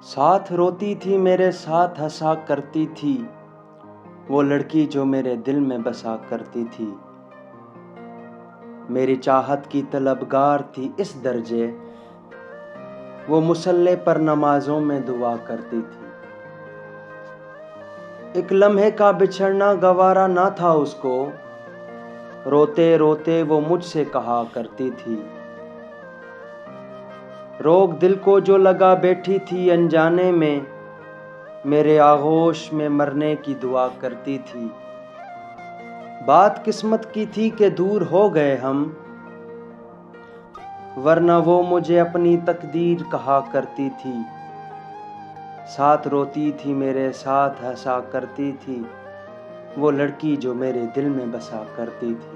साथ रोती थी मेरे साथ हंसा करती थी, वो लड़की जो मेरे दिल में बसा करती थी। मेरी चाहत की तलबगार थी इस दर्जे, वो मुसल्ले पर नमाजों में दुआ करती थी। एक लम्हे का बिछड़ना गवारा ना था उसको, रोते रोते वो मुझसे कहा करती थी। रोग दिल को जो लगा बैठी थी अनजाने में, मेरे आगोश में मरने की दुआ करती थी। बात किस्मत की थी कि दूर हो गए हम, वरना वो मुझे अपनी तकदीर कहा करती थी। साथ रोती थी मेरे साथ हंसा करती थी, वो लड़की जो मेरे दिल में बसा करती थी।